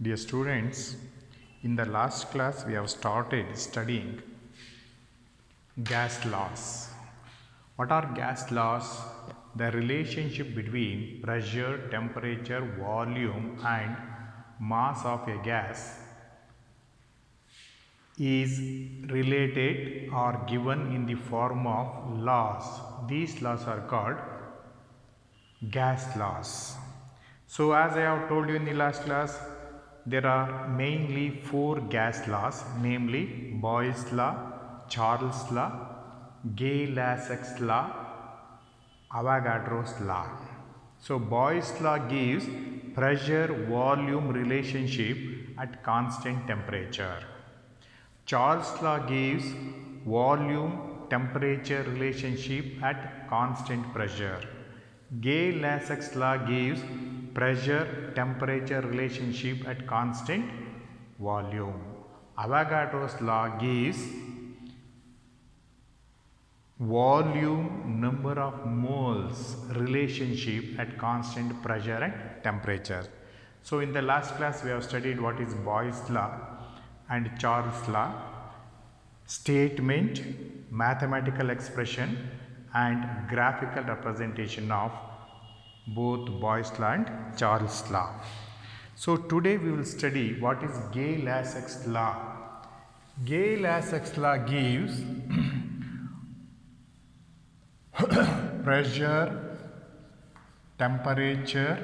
Dear students, in the last class we have started studying gas laws. What are gas laws? The relationship between pressure, temperature, volume and mass of a gas is related or given in the form of laws. These laws are called gas laws. So as I have told you in the last class, there are mainly four gas laws, namely Boyle's law, Charles' law, Gay-Lussac law, Avogadro's law. So Boyle's law gives pressure-volume relationship at constant temperature. Charles' law gives volume-temperature relationship at constant pressure. Gay-Lussac's law gives pressure-temperature relationship at constant volume. Avogadro's law gives volume number of moles relationship at constant pressure and temperature. So in the last class we have studied what is Boyle's law and Charles' law, statement, mathematical expression and graphical representation of both Boyle's law and Charles' law. So today we will study what is Gay-Lussac's law. Gay-Lussac's law gives pressure, temperature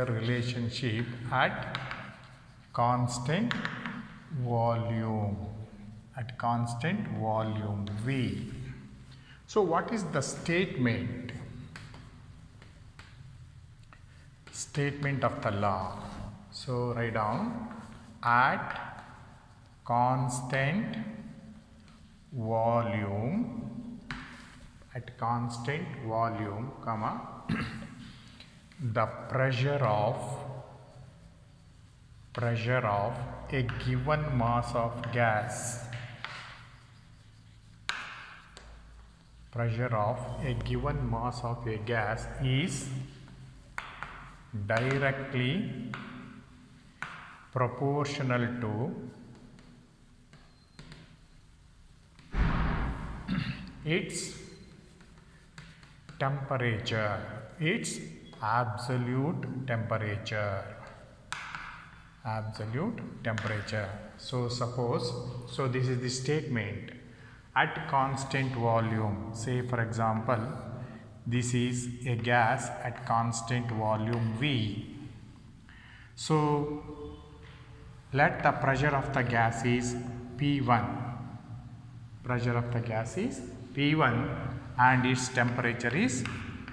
relationship at constant volume V. So what is the statement of the law? So write down at constant volume comma the pressure of a given mass of gas is directly proportional to its temperature, its absolute temperature. So this is the statement at constant volume. Say for example, this is a gas at constant volume V. So let the pressure of the gas is P1. And its temperature is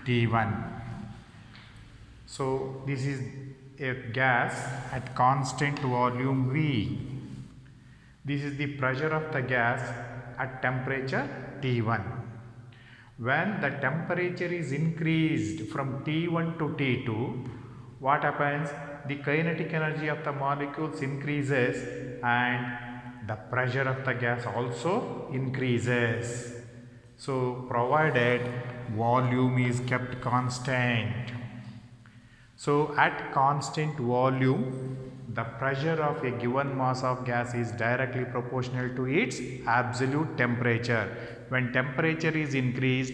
T1. So this is a gas at constant volume V. This is the pressure of the gas at temperature T1. When the temperature is increased from T1 to T2, what happens? The kinetic energy of the molecules increases and the pressure of the gas also increases. So provided volume is kept constant. So at constant volume, the pressure of a given mass of gas is directly proportional to its absolute temperature. When temperature is increased,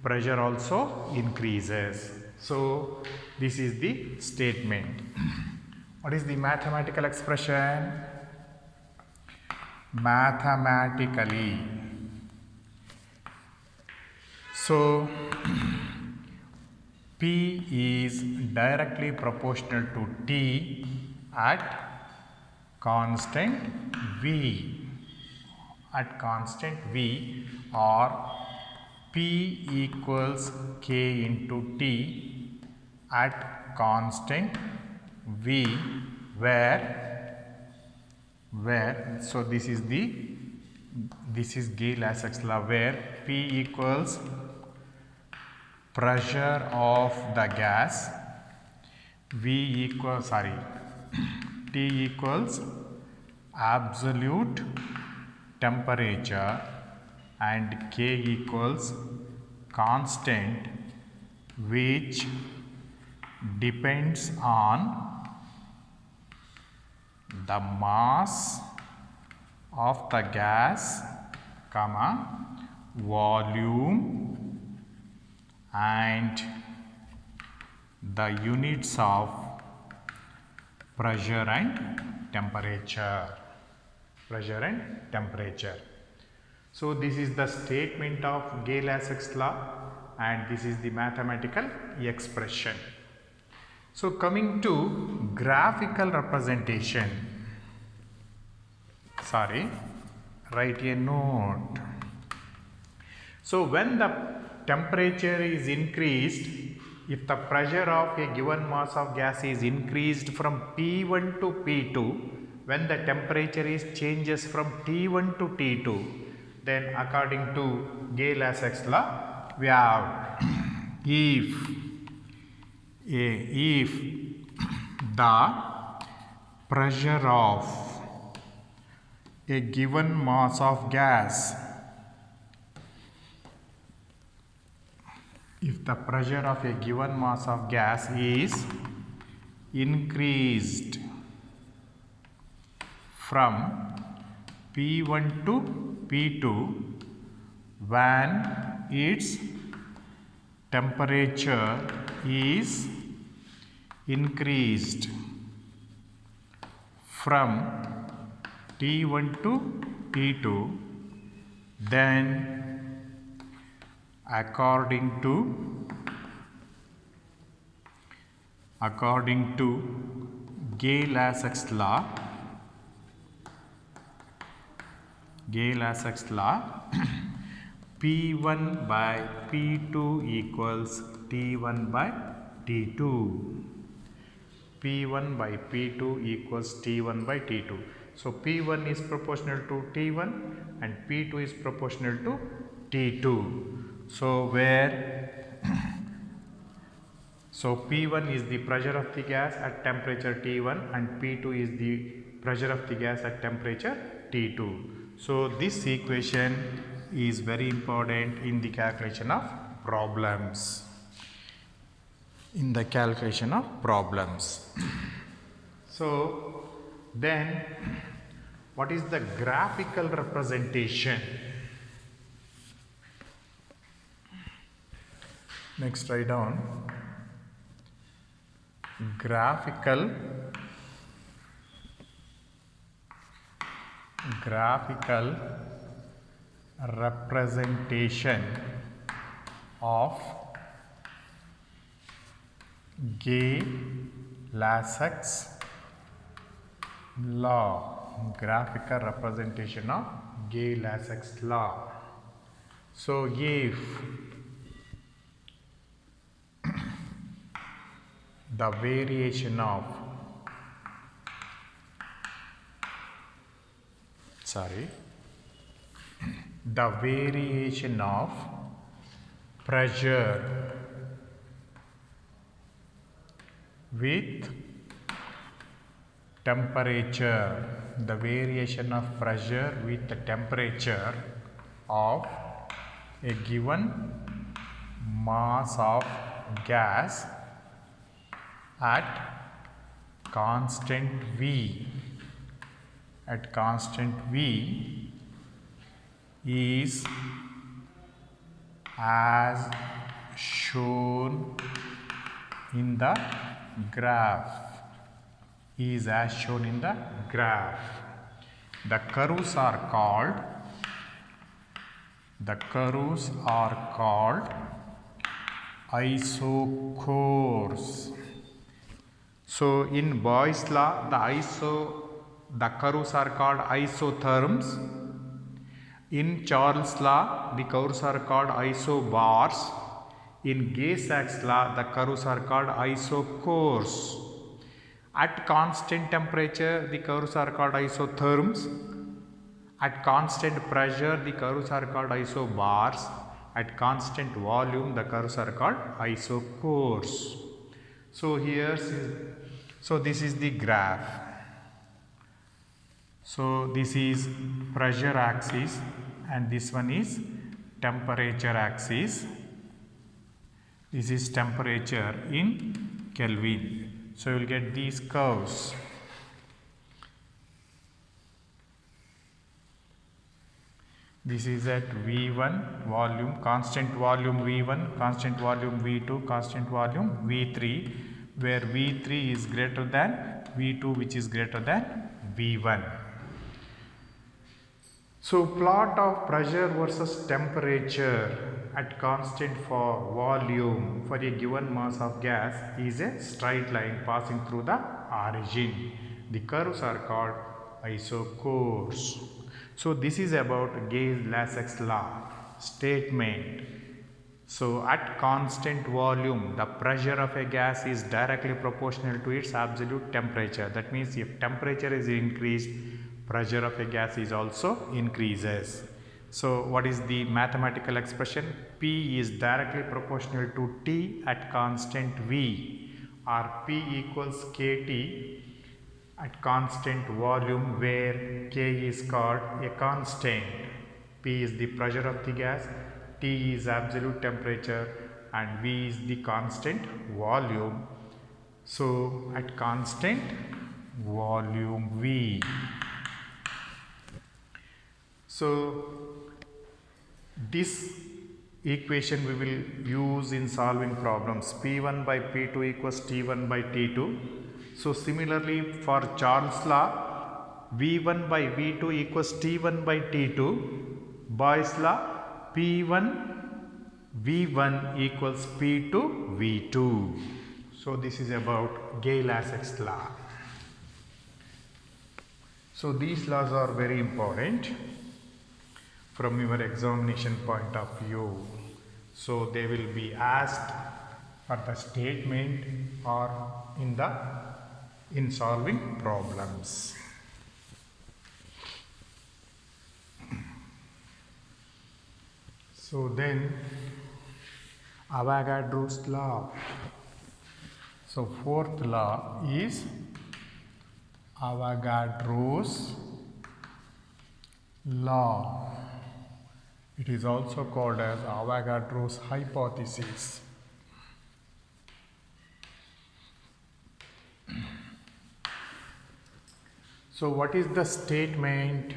pressure also increases. So this is the statement. What is the mathematical expression? Mathematically. So P is directly proportional to T at constant V. Or P equals K into T at constant V where so this is Gay-Lussac's law, where P equals pressure of the gas, T equals absolute temperature and K equals constant which depends on the mass of the gas, comma, volume and the units of pressure and temperature. So this is the statement of Gay-Lussac's law and this is the mathematical expression. So coming to graphical representation, write a note. So when the temperature is increased, if the pressure of a given mass of gas is increased from P1 to P2, when the temperature is changes from T1 to T2, then according to Gay-Lussac's law, we have if the pressure of a given mass of gas, if the pressure of a given mass of gas is increased from P1 to P2 when its temperature is increased from T1 to T2, then according to Gay-Lussac's law, P1 by P2 equals T1 by T2. P1 by P2 equals T1 by T2. So P1 is proportional to T1 and P2 is proportional to T2. So P1 is the pressure of the gas at temperature T1 and P2 is the pressure of the gas at temperature T2. So this equation is very important in the calculation of problems. So then what is the graphical representation? Next, write down graphical representation of Gay-Lussac's law. Graphical representation of Gay-Lussac's law. So if the variation of pressure with temperature, the variation of pressure with the temperature of a given mass of gas at constant V is as shown in the graph. The curves are called isochores. So in Boyle's law, the curves are called isotherms. In Charles' law, the curves are called isobars. In Gay-Lussac's law, the curves are called isochores. At constant temperature, the curves are called isotherms. At constant pressure, the curves are called isobars. At constant volume, the curves are called isochores. So this is the graph. So this is pressure axis and this one is temperature axis. This is temperature in Kelvin. So you will get these curves. This is at V1 volume, constant volume V1, constant volume V2, constant volume V3, where V3 is greater than V2, which is greater than V1. So plot of pressure versus temperature at constant for volume for a given mass of gas is a straight line passing through the origin. The curves are called isochores. So this is about Gay-Lussac law statement. So at constant volume, the pressure of a gas is directly proportional to its absolute temperature. That means if temperature is increased, pressure of a gas is also increases. So what is the mathematical expression? P is directly proportional to T at constant V, or P equals KT at constant volume, where K is called a constant. P is the pressure of the gas, T is absolute temperature, and V is the constant volume. So at constant volume V. So this equation we will use in solving problems. P1 by P2 equals T1 by T2. So similarly for Charles law, V1 by V2 equals T1 by T2. Boyle's law, P1 V1 equals P2 V2. So this is about Gay-Lussac law. So these laws are very important from your examination point of view. So they will be asked for the statement or in solving problems. So then Avogadro's law. So fourth law is Avogadro's law. It is also called as Avogadro's hypothesis. So what is the statement?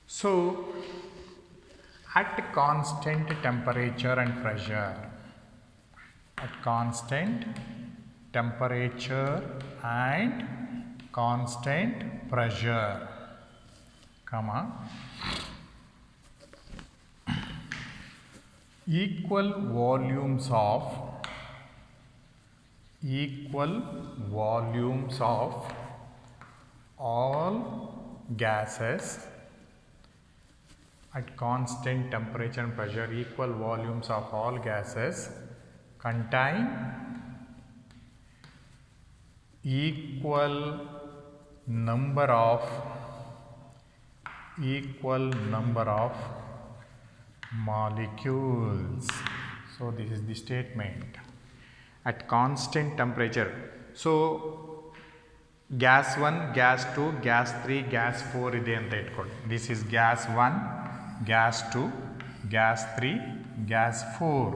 So at constant temperature and pressure, constant pressure, equal volumes of all gases at constant temperature and pressure, equal volumes of all gases contain equal number of molecules. So this is the statement. At constant temperature. So gas 1, gas 2, gas 3, gas 4 ಇದೆ ಅಂತ ಇಟ್ಕೊಳ್ಳಿ. This is gas 1, gas 2, gas 3, gas 4.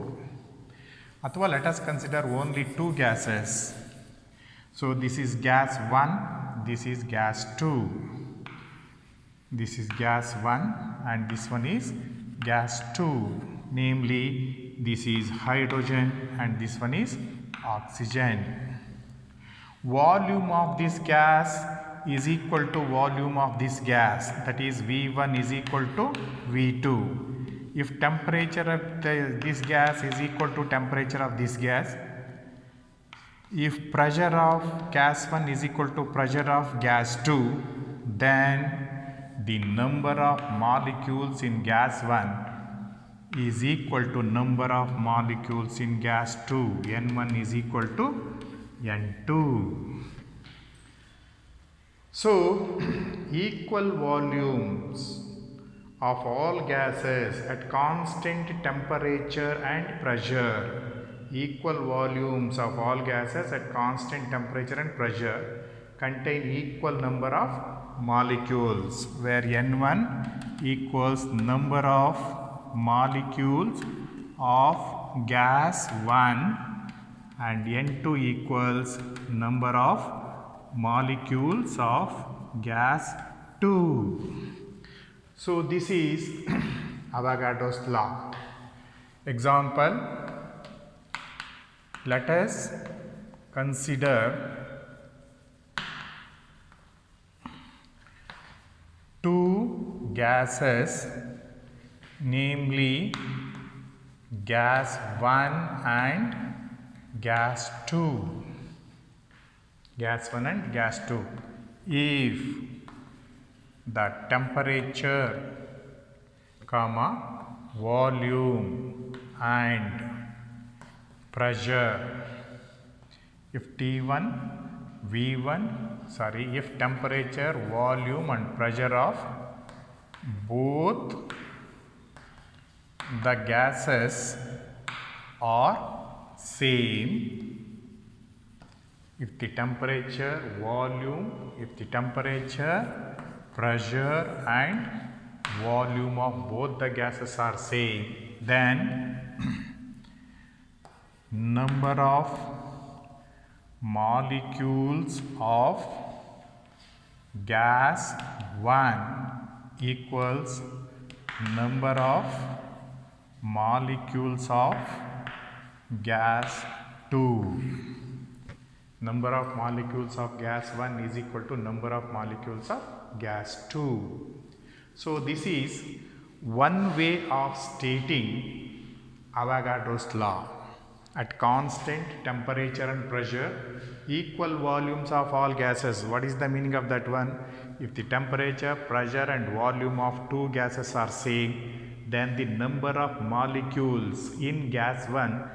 ಅಥವಾ let us consider only two gases. So this is gas 1, this is gas 2. This is gas 1 and this one is gas 2. Namely, this is hydrogen and this one is oxygen. Volume of this gas is equal to volume of this gas, that is V1 is equal to V2. If temperature of this gas is equal to temperature of this gas, if pressure of gas 1 is equal to pressure of gas 2, then the number of molecules in gas 1 is equal to number of molecules in gas 2. N1 is equal to N2. So equal volumes of all gases at constant temperature and pressure, equal volumes of all gases at constant temperature and pressure contain equal number of molecules, where N1 equals number of molecules of gas 1 and N2 equals number of molecules of gas 2. So this is Avogadro's law. Example, let us consider two gases, namely gas 1 and gas 2. Gas 1 and gas 2. If the temperature, volume and pressure, if if temperature, volume and pressure of both the gases are same, if the temperature, pressure and volume of both the gases are same, then number of molecules of gas 1 equals number of molecules of gas 2. Number of molecules of gas 1 is equal to number of molecules of gas 2. So this is one way of stating Avogadro's law. At constant temperature and pressure, equal volumes of all gases. What is the meaning of that one? If the temperature, pressure and volume of two gases are same, then the number of molecules in gas 1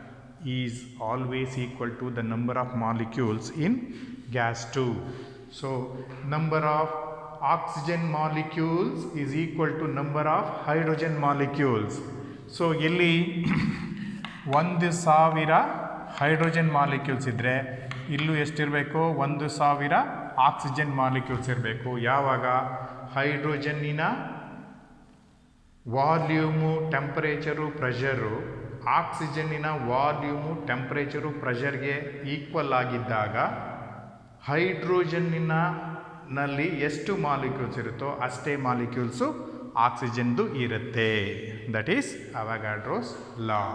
is always equal to the number of molecules in gas 2. So number of oxygen molecules is equal to number of hydrogen molecules. So ಇಲ್ಲಿ 1,000 hydrogen molecules ಇದ್ದರೆ ಇಲ್ಲೂ ಎಷ್ಟಿರಬೇಕು? 1,000 oxygen molecules ಇರಬೇಕು. ಯಾವಾಗ ಹೈಡ್ರೋಜನ್ನಿನ volume, temperature, pressure ಆಕ್ಸಿಜನ್ನಿನ volume, temperature, ಪ್ರೆಷರ್ಗೆ equal ಆಗಿದ್ದಾಗ ಹೈಡ್ರೋಜನ್ನಲ್ಲಿ ಎಷ್ಟು ಮಾಲಿಕ್ಯೂಲ್ಸ್ ಇರುತ್ತೋ ಅಷ್ಟೇ ಮಾಲಿಕ್ಯೂಲ್ಸು ಆಕ್ಸಿಜನ್ದು ಇರುತ್ತೆ. That is Avogadro's law.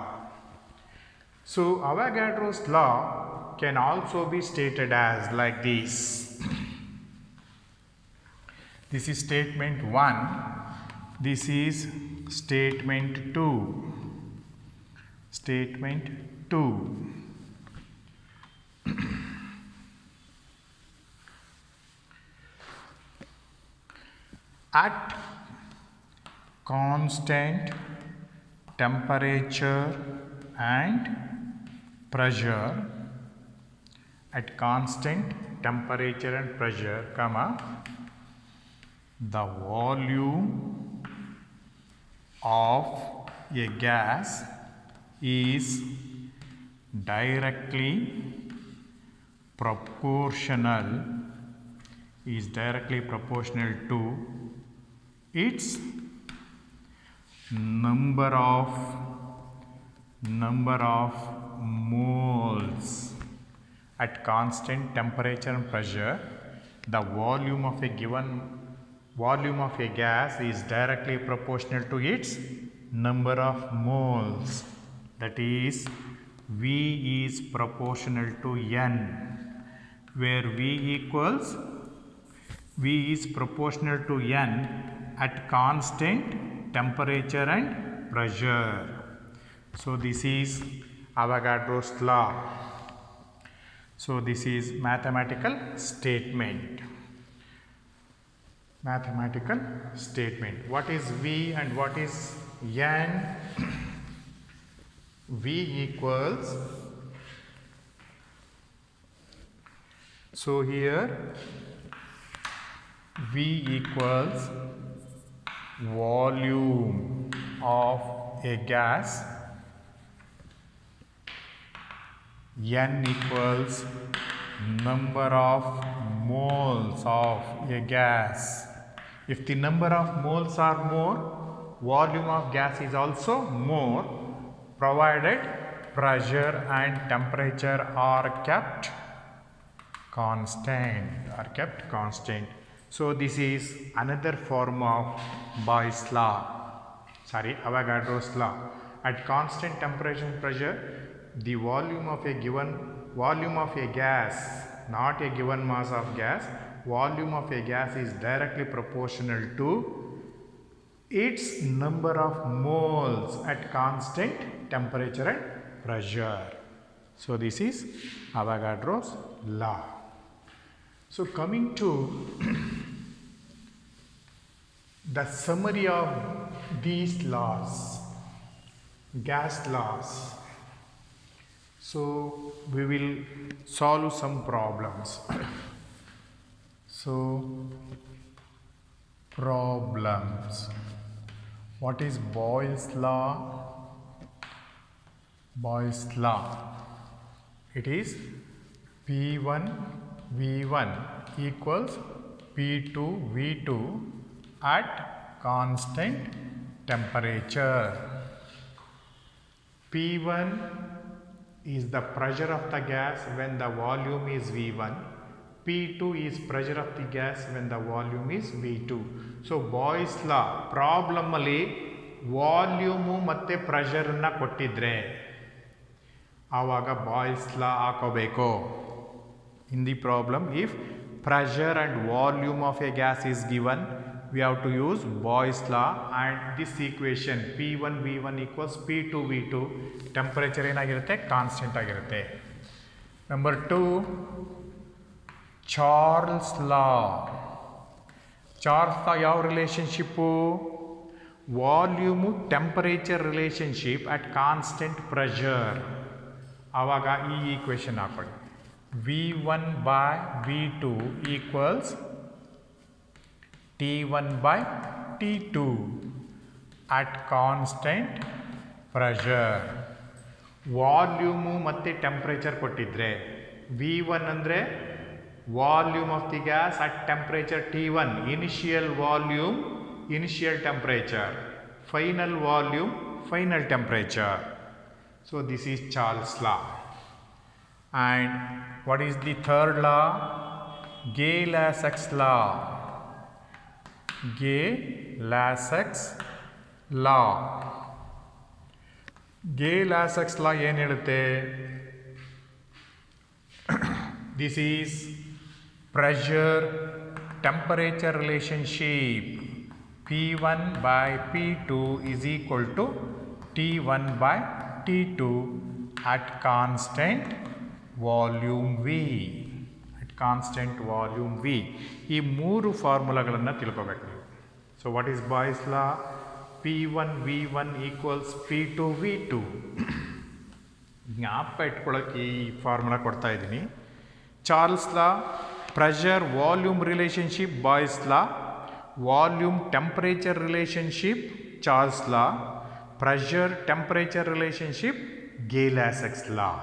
So Avogadro's law can also be stated as like this. This is statement 1. This is statement 2. Statement 2. At constant temperature and pressure, at constant temperature and pressure, the volume of a gas is directly proportional to its number of moles. At constant temperature and pressure, the volume of a gas is directly proportional to its number of moles. That is, V is proportional to N, where V is proportional to N at constant temperature and pressure. So this is Avogadro's law. So this is mathematical statement. What is V and what is N? V equals, so here V equals volume of a gas, N equals number of moles of a gas. If the number of moles are more, volume of gas is also more, provided pressure and temperature are kept constant. So this is another form of Boyle's law. Avogadro's law. At constant temperature and pressure, the volume of a gas, not a given mass of gas, volume of a gas is directly proportional to its number of moles at constant temperature and pressure. So this is Avogadro's law. So coming to the summary of these laws, gas laws. So we will solve some problems. So problems. What is Boyle's law? Boyle's law. It is P1 V1 equals P2 V2 at constant temperature. P1 is the pressure of the gas when the volume is V1. P2 is pressure of the gas when the volume is V2. So Boyle's law problem alli volume ಮತ್ತೆ pressure ಅನ್ನ ಕೊಟ್ಟಿದ್ರೆ ಆವಾಗ Boyle's law ಹಾಕೋಬೇಕು. In the problem, if pressure and volume of a gas is given, we have to use Boyle's law, and this equation P1 V1 equals P2 V2, temperature ಏನಾಗಿರುತ್ತೆ constant ಆಗಿರುತ್ತೆ. Number 2, Charles law. Charles law ಯಾವ relationship? Volume temperature relationship at constant pressure. ಆವಾಗ ಈ equation ಹಾಕೊಳ್ಳಿ. V1 by V2 equals T1 by T2 at constant pressure. Volume ಮತ್ತು temperature ಕೊಟ್ಟಿದ್ರೆ V1 ಅಂದರೆ volume of the gas at temperature T1, initial volume, initial temperature, final volume, final temperature. So this is Charles law. And what is the third law? Gay-Lussac law. Gay-Lussac law. Gay-Lussac law ಏನು ಹೇಳುತ್ತೆ? This is pressure temperature relationship. P1 by P2 is equal to T1 by T2 at constant volume V. At constant volume V. ಈ ಮೂರು ಫಾರ್ಮುಲಾಗಳನ್ನು ತಿಳ್ಕೋಬೇಕು ನೀವು. So what is Boyle's law? P1 V1 equals P2 V2. ಜ್ಞಾಪಕ ಇಟ್ಕೊಳ್ಳೋಕೆ ಈ formula ಕೊಡ್ತಾ ಇದ್ದೀನಿ. Charles law, pressure volume relationship Boyle's law, volume temperature relationship Charles law, pressure temperature relationship Gay-Lussac law.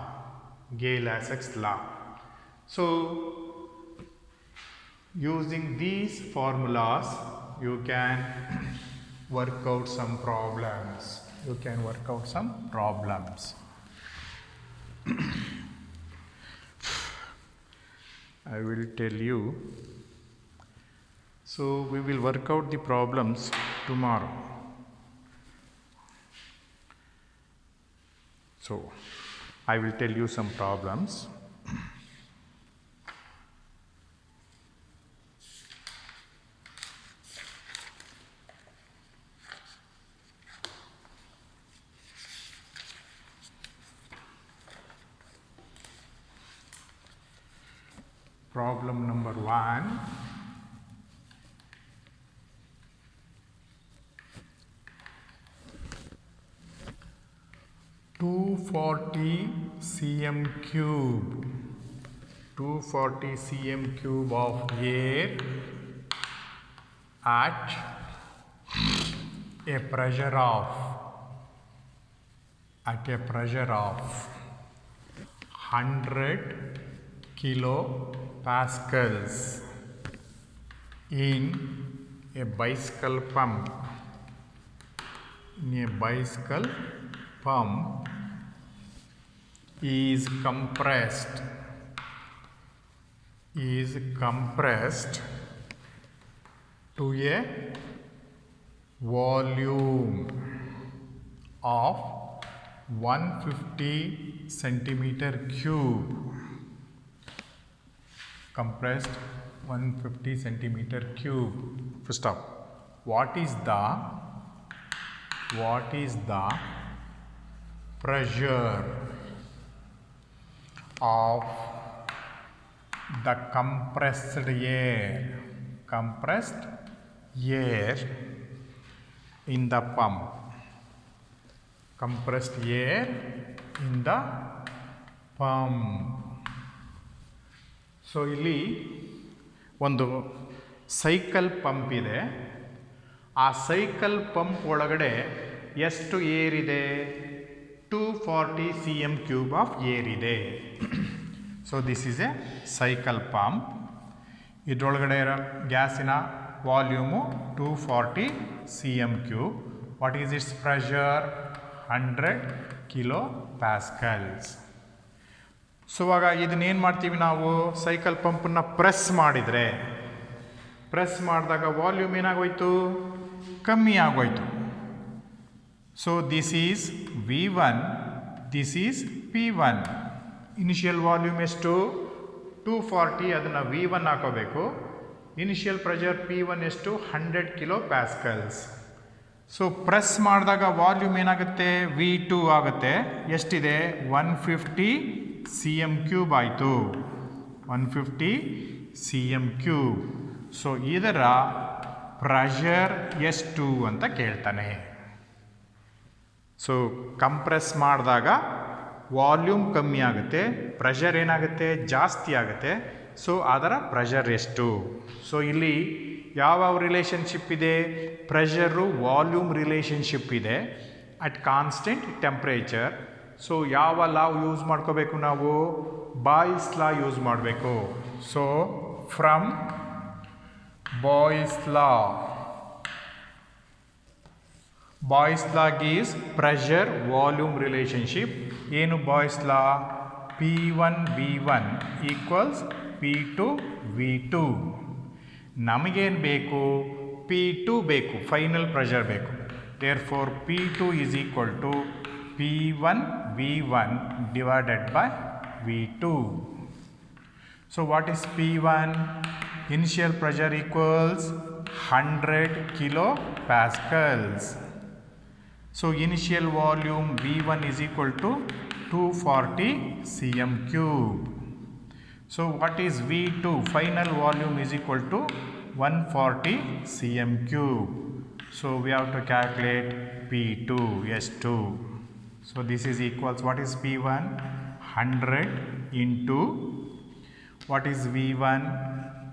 Gay-Lussac law. So using these formulas you can work out some problems. I will tell you. So we will work out the problems tomorrow. So I will tell you some problems. Problem number 1. cm cube of air at a pressure of 100 kilopascals in a bicycle pump. In a bicycle pump is compressed to a volume of 150 centimeter cube. Compressed 150 centimeter cube. First stop. What is the pressure of the compressed air in the pump? Compressed air in the pump. So ಇಲ್ಲಿ ಒಂದು cycle pump ಇದೆ. ಆ cycle pump ಒಳಗಡೆ ಎಷ್ಟು air ಇದೆ? 240 cm³ of air ಇದೆ. So this is a cycle pump. ಇದರೊಳಗಡೆ ಇರೋ ಗ್ಯಾಸಿನ volume 240 cm³. What is its pressure? 100 kilopascals. So ಇವಾಗ ಇದನ್ನೇನು ಮಾಡ್ತೀವಿ ನಾವು? ಸೈಕಲ್ ಪಂಪನ್ನು ಪ್ರೆಸ್ ಮಾಡಿದಾಗ ವಾಲ್ಯೂಮ್ ಏನಾಗೋಯ್ತು? ಕಮ್ಮಿ ಆಗೋಯ್ತು. So this is V1, this is P1. Initial volume ಎಷ್ಟು? 240. ಅದನ್ನು V1 ಹಾಕೋಬೇಕು. ಇನಿಷಿಯಲ್ ಪ್ರೆಷರ್ P1 ಎಷ್ಟು? 100 kilopascals. ಸೊ ಪ್ರೆಸ್ ಮಾಡಿದಾಗ ವಾಲ್ಯೂಮ್ ಏನಾಗುತ್ತೆ? V2 ಆಗುತ್ತೆ. ಎಷ್ಟಿದೆ? 150 cm³ ಆಯಿತು. 150 cm³. ಸೊ ಇದರ ಪ್ರೆಷರ್ ಎಷ್ಟು ಅಂತ ಕೇಳ್ತಾನೆ. ಸೊ ಕಂಪ್ರೆಸ್ ಮಾಡಿದಾಗ ವಾಲ್ಯೂಮ್ ಕಮ್ಮಿ ಆಗುತ್ತೆ, ಪ್ರೆಷರ್ ಏನಾಗುತ್ತೆ? ಜಾಸ್ತಿ ಆಗುತ್ತೆ. ಸೊ ಅದರ ಪ್ರೆಷರ್ ಎಷ್ಟು? ಸೊ ಇಲ್ಲಿ ಯಾವ ರಿಲೇಷನ್ಶಿಪ್ ಇದೆ? ಪ್ರೆಷರು ವಾಲ್ಯೂಮ್ ರಿಲೇಷನ್ಶಿಪ್ ಇದೆ ಅಟ್ ಕಾನ್ಸ್ಟೆಂಟ್ ಟೆಂಪ್ರೇಚರ್. ಸೊ ಯಾವ ಲಾ ಯೂಸ್ ಮಾಡ್ಕೋಬೇಕು ನಾವು? ಬಾಯ್ಸ್ ಲಾ ಯೂಸ್ ಮಾಡಬೇಕು. So from boys law gives pressure volume relationship. ಏನು ಬಾಯ್ಸ್ ಲಾ? P1 V1 equals P2 V2. ನಮಗೇನು ಬೇಕು? P2 ಬೇಕು, ಫೈನಲ್ ಪ್ರೆಷರ್ ಬೇಕು. therefore P2 is equal to P1 V1 divided by V2. So what is P1? Initial pressure equals 100 kilopascals. So initial volume V1 is equal to 240 cm³. So what is V2? Final volume is equal to 140 cm³. So we have to calculate P2, S2. So this is equals, what is P1? 100 into, what is V1?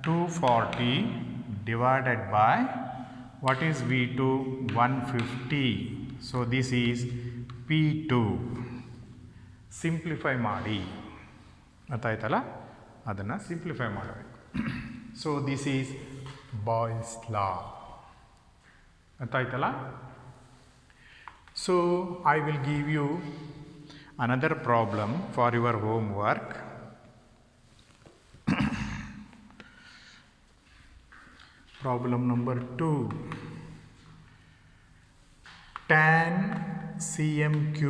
240 divided by, what is V2? 150. So this is P2. Simplify ಮಾಡಿ, ಗೊತ್ತಾಯ್ತಲ್ಲ? ಅದನ್ನು simplify ಮಾಡಬೇಕು. So this is Boyle's law. ಗೊತ್ತಾಯ್ತಲ್ಲ? So I will give you another problem for your homework. Problem number 2. 10 cm³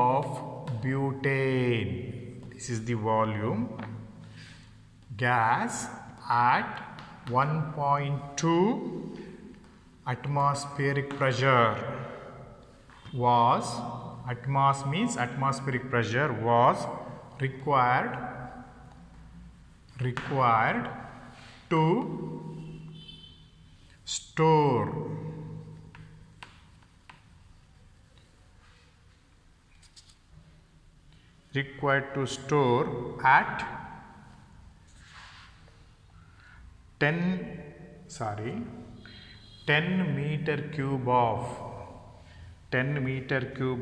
of butane. This is the volume. Gas at 1.2 atmospheric pressure was, means atmospheric pressure was required to store at 10 meter cube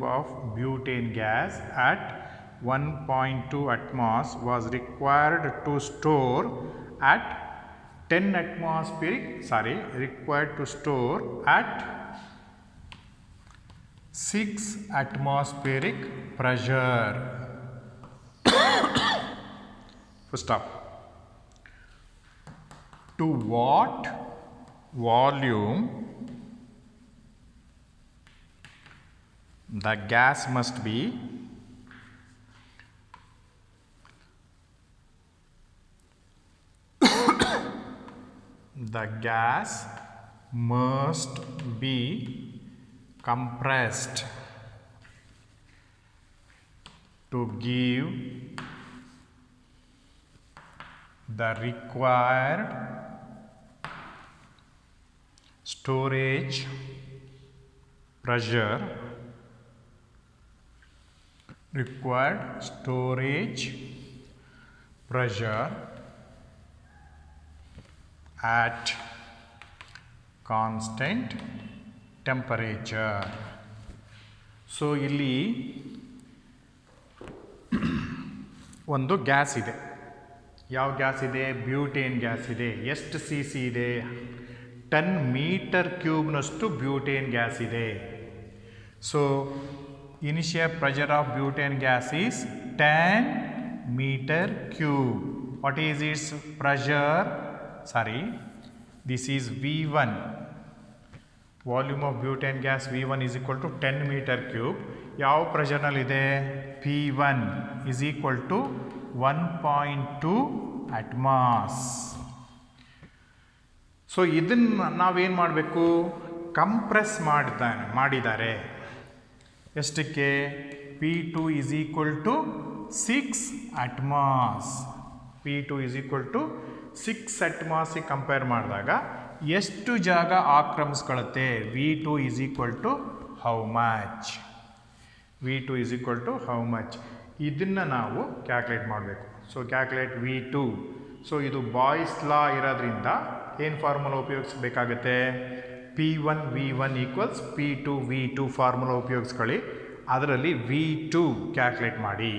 of butane gas at 1.2 atmos was required to store at 10 atmospheric, required to store at 6 atmospheric pressure. First stop. To what volume the gas must be compressed to give the required storage pressure at constant temperature. So ಇಲ್ಲಿ ಒಂದು gas ಇದೆ. ಯಾವ gas ಇದೆ? Butane gas ಇದೆ. ಎಷ್ಟು C C ಇದೆ? 10 metre ಕ್ಯೂಬ್ನಷ್ಟು butane gas ಇದೆ. So initial pressure of butane gas is 10 metre cube. What is its pressure? This is V1. Volume of butane gas V1 is equal to 10 meter cube. ಯಾವ ಪ್ರೆಷರ್ನಲ್ಲಿದೆ? P1 is equal to 1.2 atmos. So ಇದನ್ನು ನಾವೇನು ಮಾಡಬೇಕು? Compress ಮಾಡಿದ್ದಾರೆ. ಎಷ್ಟಕ್ಕೆ? P2 is equal to 6 atmos. P2 is equal to 6 atmosಗೆ compare ಮಾಡಿದಾಗ ಎಷ್ಟು ಜಾಗ ಆಕ್ರಮಿಸ್ಕೊಳ್ಳುತ್ತೆ? V2 is equal to how much? V2 is equal to how much? ಇದನ್ನು ನಾವು ಕ್ಯಾಲ್ಕುಲೇಟ್ ಮಾಡಬೇಕು. So calculate V2. ಸೊ ಇದು ಬಾಯ್ಸ್ ಲಾ ಇರೋದ್ರಿಂದ ಏನು ಫಾರ್ಮುಲಾ ಉಪಯೋಗಿಸಬೇಕಾಗುತ್ತೆ? P1 V1 equals P2 V2 formula ಉಪಯೋಗಿಸ್ಕೊಳ್ಳಿ. ಅದರಲ್ಲಿ V2 ಕ್ಯಾಲ್ಕುಲೇಟ್ ಮಾಡಿ.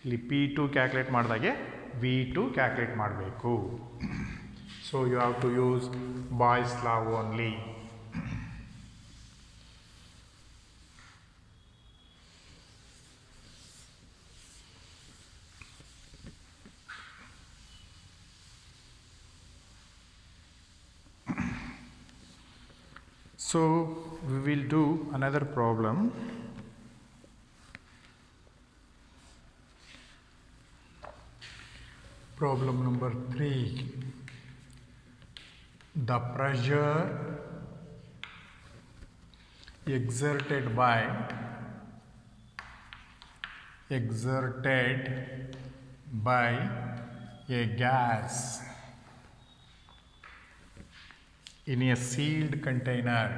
ಇಲ್ಲಿ P2 ಕ್ಯಾಲ್ಕುಲೇಟ್ ಮಾಡಿದಾಗೆ V2 ಕ್ಯಾಲ್ಕುಲೇಟ್ ಮಾಡಬೇಕು. So you have to use Boyle's law only. So we will do another problem. Problem number 3. The pressure exerted by a gas in a sealed container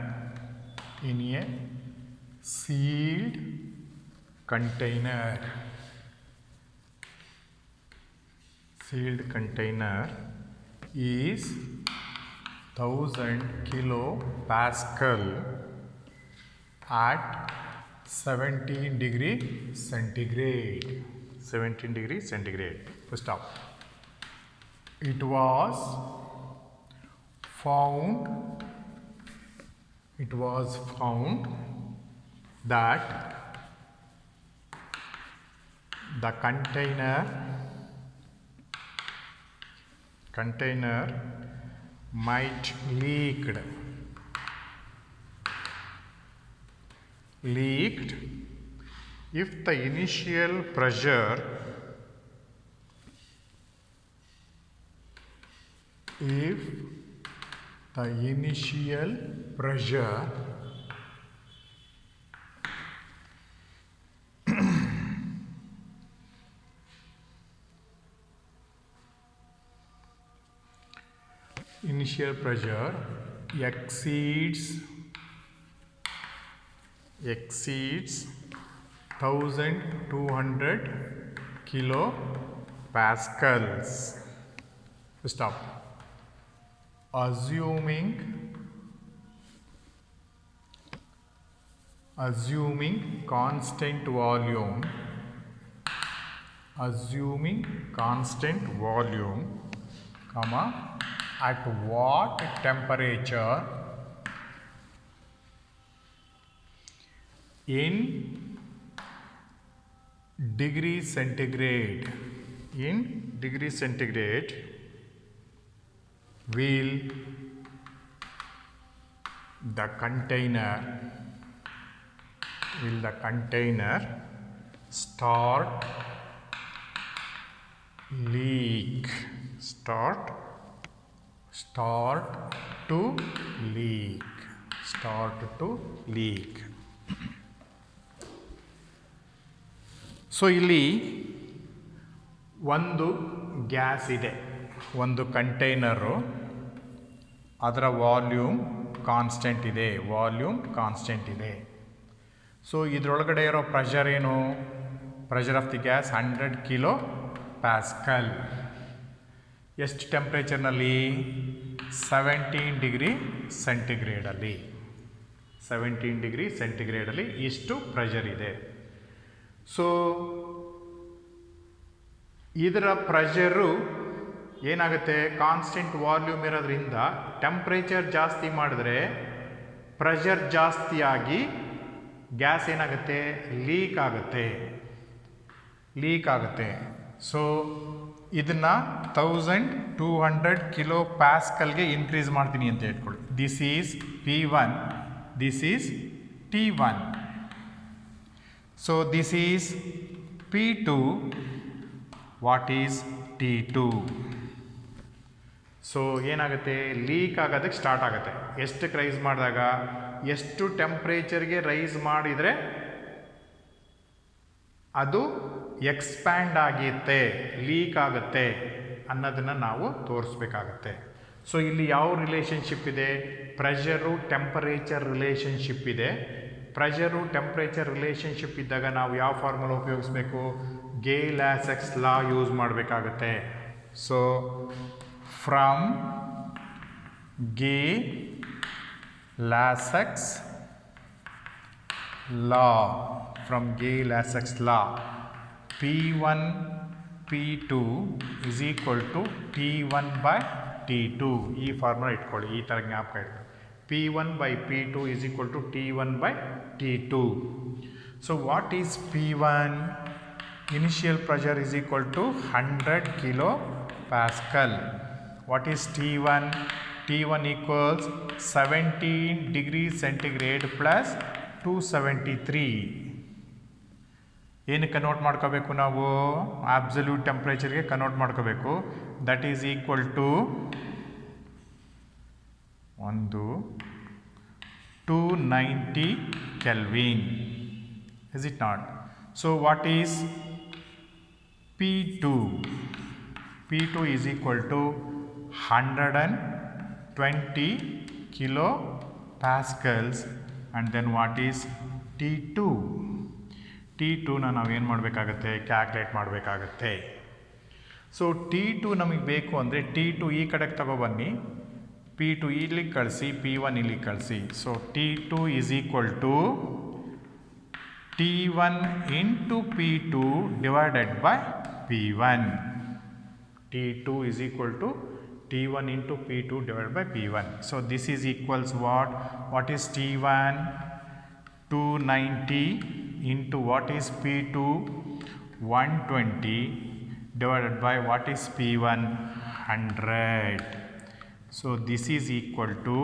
is 1000 kilopascal at 17 degree centigrade. First stop. It was found that the container might leaked if the initial pressure exceeds 1200 kilopascals. Stop. Assuming constant volume assuming constant volume, comma, at what temperature in degree centigrade, will the container start leak, start to leak. So ಇಲ್ಲಿ ಒಂದು gas ಇದೆ, ಒಂದು container, ಅದರ volume constant ಇದೆ. So ಇದರೊಳಗಡೆ ಇರೋ pressure ಏನು? Pressure of the gas 100 kilo pascal. ಎಷ್ಟು ಟೆಂಪ್ರೇಚರ್ನಲ್ಲಿ? 17 ಡಿಗ್ರಿ ಸೆಂಟಿಗ್ರೇಡಲ್ಲಿ. 17 ಡಿಗ್ರಿ ಸೆಂಟಿಗ್ರೇಡಲ್ಲಿ ಇಷ್ಟು ಪ್ರೆಷರ್ ಇದೆ. ಸೊ ಇದರ ಪ್ರೆಷರು ಏನಾಗುತ್ತೆ? ಕಾನ್ಸ್ಟೆಂಟ್ ವಾಲ್ಯೂಮ್ ಇರೋದ್ರಿಂದ ಟೆಂಪ್ರೇಚರ್ ಜಾಸ್ತಿ ಮಾಡಿದ್ರೆ ಪ್ರೆಷರ್ ಜಾಸ್ತಿಯಾಗಿ ಗ್ಯಾಸ್ ಏನಾಗುತ್ತೆ? ಲೀಕ್ ಆಗುತ್ತೆ. ಸೊ ಇದನ್ನು 1200 ಕಿಲೋ ಪ್ಯಾಸ್ಕಲ್ಗೆ ಇನ್ಕ್ರೀಸ್ ಮಾಡ್ತೀನಿ ಅಂತ ಹೇಳ್ಕೊಳ್ಳಿ. This is P1, this is T1. So this is P2, what is T2? So ಏನಾಗುತ್ತೆ? ಲೀಕ್ ಆಗೋದಕ್ಕೆ ಸ್ಟಾರ್ಟ್ ಆಗುತ್ತೆ. ಎಷ್ಟಕ್ಕೆ ರೈಸ್ ಮಾಡಿದಾಗ, ಎಷ್ಟು ಟೆಂಪ್ರೇಚರ್ಗೆ ರೈಸ್ ಮಾಡಿದರೆ ಅದು ಎಕ್ಸ್ಪ್ಯಾಂಡ್ ಆಗುತ್ತೆ, ಲೀಕ್ ಆಗುತ್ತೆ ಅನ್ನೋದನ್ನು ನಾವು ತೋರಿಸ್ಬೇಕಾಗತ್ತೆ. ಸೊ ಇಲ್ಲಿ ಯಾವ ರಿಲೇಷನ್ಶಿಪ್ ಇದೆ? ಪ್ರೆಷರು ಟೆಂಪರೇಚರ್ ರಿಲೇಷನ್ಶಿಪ್ ಇದೆ. ಪ್ರೆಷರು ಟೆಂಪ್ರೇಚರ್ ರಿಲೇಷನ್ಶಿಪ್ ಇದ್ದಾಗ ನಾವು ಯಾವ ಫಾರ್ಮುಲಾ ಉಪಯೋಗಿಸ್ಬೇಕು? ಗೇ-ಲಾಸೆಕ್ಸ್ ಲಾ ಯೂಸ್ ಮಾಡಬೇಕಾಗತ್ತೆ. So from Gay Lussac's law, P1 P2 is equal to T1 by T2. ಈ ಫಾರ್ಮುಲಾ ಇಟ್ಕೊಳ್ಳಿ, ಈ ಥರ ಜ್ಞಾಪಕ ಇಟ್ಕೊಳ್ಳಿ. P1 by P2 is equal to T1 by T2. So what is P1? Initial pressure is equal to 100 kilo Pascal. What is T1? T1 equals 17 degrees centigrade plus 273. ಏನಕ್ಕೆ convert ಮಾಡ್ಕೋಬೇಕು ನಾವು? Absolute ಟೆಂಪ್ರೇಚರ್ಗೆ convert ಮಾಡ್ಕೋಬೇಕು. That is equal to 290 Kelvin. Is it not? So what is P2? P2 is equal to 120 kilo pascals. And then what is T2? T2ನ ನಾವೇನು ಮಾಡಬೇಕಾಗತ್ತೆ? Calculate ಮಾಡಬೇಕಾಗತ್ತೆ. So T2 ನಮಗೆ ಬೇಕು ಅಂದರೆ T2 ಈ ಕಡೆಗೆ ತಗೊಬನ್ನಿ, P2 ಇಲ್ಲಿ ಕಳಿಸಿ, P1 ಇಲ್ಲಿ ಕಳಿಸಿ. So T2 is equal to T1 into P2 divided by P1. T2 is equal to T1 into P2 divided by P1. So this is equals what? What is T1? 290 into what is P2? 120 divided by what is P1? 100. So this is equal to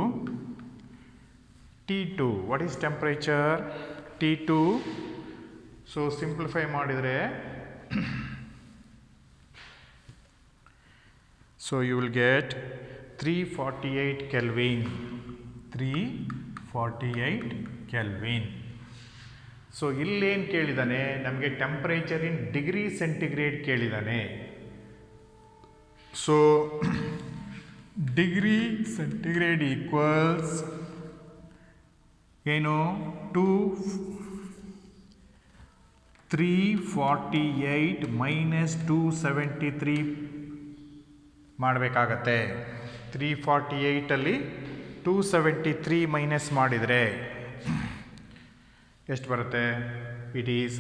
T2. What is temperature? T2. So simplify ಮಾಡಿದರೆ so you will get 348 Kelvin. 348 Kelvin. So ಇಲ್ಲೇನು ಕೇಳಿದಾನೆ? ನಮಗೆ temperature in degree centigrade ಕೇಳಿದಾನೆ. So degree centigrade equals ಏನು? 348 minus 273 ಮಾಡಬೇಕಾಗತ್ತೆ. 348ಅಲ್ಲಿ 273 minus ಮಾಡಿದರೆ ಎಷ್ಟು ಬರುತ್ತೆ? It is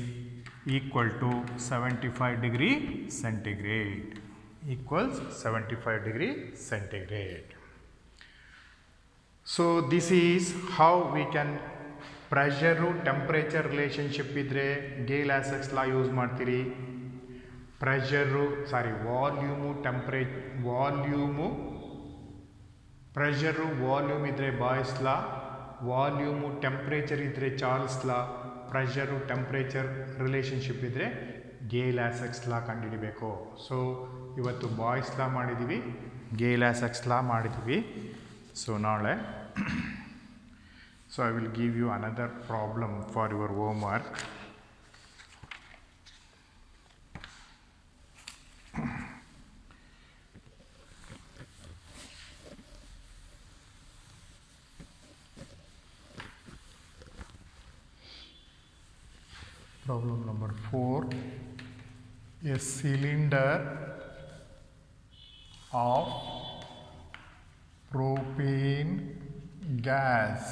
equal to 75 degree centigrade equals 75 degree centigrade. So this is how we can pressure temperature relationship ಇದ್ರೆ ಗೇ-ಲಾಸಕ್ಸ್ ಲಾ ಯೂಸ್ ಮಾಡ್ತೀರಿ. ಪ್ರೆಷರು ವಾಲ್ಯೂಮ್ ಇದ್ರೆ boys ಲಾ, volume temperature ಇದ್ರೆ ಚಾರ್ಲ್ಸ್ ಲಾ, pressure temperature relationship ಇದ್ರೆ ಗೇ-ಲಾಸಕ್ಸ್ ಲಾ ಕಂಡುಹಿಡಿಬೇಕು. ಸೊ ಇವತ್ತು ಬಾಯ್ಸ್ ಲಾ ಮಾಡಿದ್ದೀವಿ, ಗೇ-ಲಾಸಕ್ಸ್ ಲಾ ಮಾಡಿದ್ದೀವಿ. ಸೊ ನಾಳೆ so I will give you another problem for your homework. Problem number 4. A cylinder of propane gas.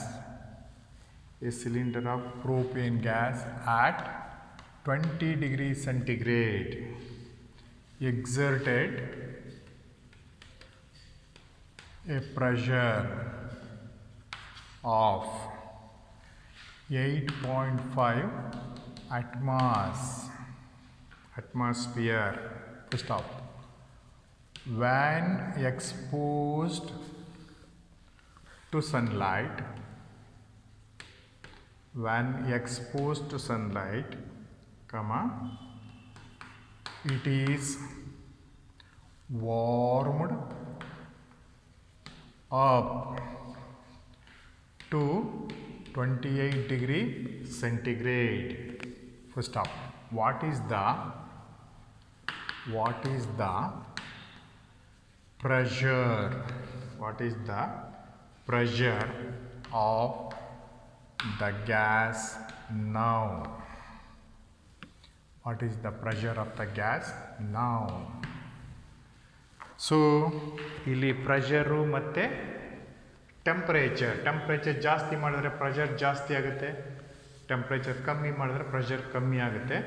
A cylinder of propane gas at 20 degrees centigrade exerted a pressure of 8.5 atmosphere. Stop. When exposed to sunlight, it is warmed up to 28 degree centigrade. First stop. What is the pressure? What is the pressure of the gas now? What is the pressure of the gas now? So ಇಲ್ಲಿ pressure ಮತ್ತು temperature ಜಾಸ್ತಿ ಮಾಡಿದ್ರೆ pressure ಜಾಸ್ತಿ ಆಗುತ್ತೆ, temperature ಕಮ್ಮಿ ಮಾಡಿದ್ರೆ pressure ಕಮ್ಮಿ ಆಗುತ್ತೆ.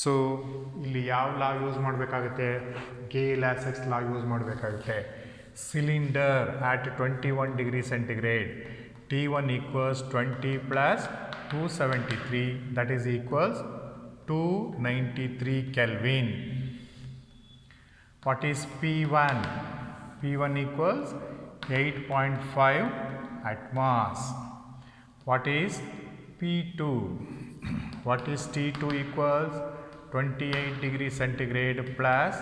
ಸೊ ಇಲ್ಲಿ ಯಾವ ಲಾ ಯೂಸ್ ಮಾಡಬೇಕಾಗುತ್ತೆ? ಗೇ-ಲಾಸಕ್ಸ್ ಲಾ ಯೂಸ್ ಮಾಡಬೇಕಾಗುತ್ತೆ. Cylinder at 21 degree centigrade, T1 equals 20 plus 273, that is equals 293 Kelvin. What is P1? P1 equals 8.5 atmos. What is P2? What is T2 equals 28 degree centigrade plus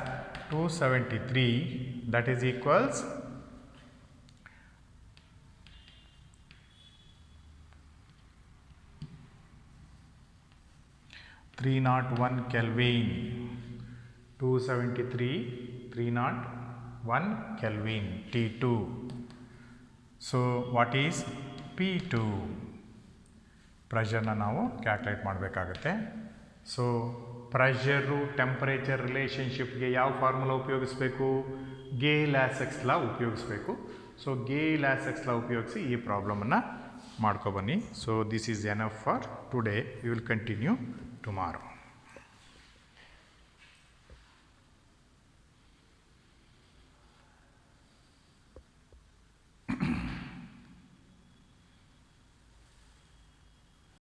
273, that is equals 301 Kelvin. 273, 301 Kelvin, T2. So what is P2? ಪ್ರೆಷರ್ನ ನಾವು calculate ಮಾಡಬೇಕಾಗುತ್ತೆ. So pressure temperature ರಿಲೇಷನ್ಶಿಪ್ಗೆ ಯಾವ formula ಉಪಯೋಗಿಸಬೇಕು? ಗೇ-ಲಾಸಕ್ಸ್ ಲಾ ಉಪಯೋಗಿಸಬೇಕು. So ಗೇ-ಲಾಸಕ್ಸ್ law ಉಪಯೋಗಿಸಿ ಈ ಪ್ರಾಬ್ಲಮನ್ನು ಮಾಡ್ಕೊಬನ್ನಿ. So this is enough for today. We will continue tomorrow.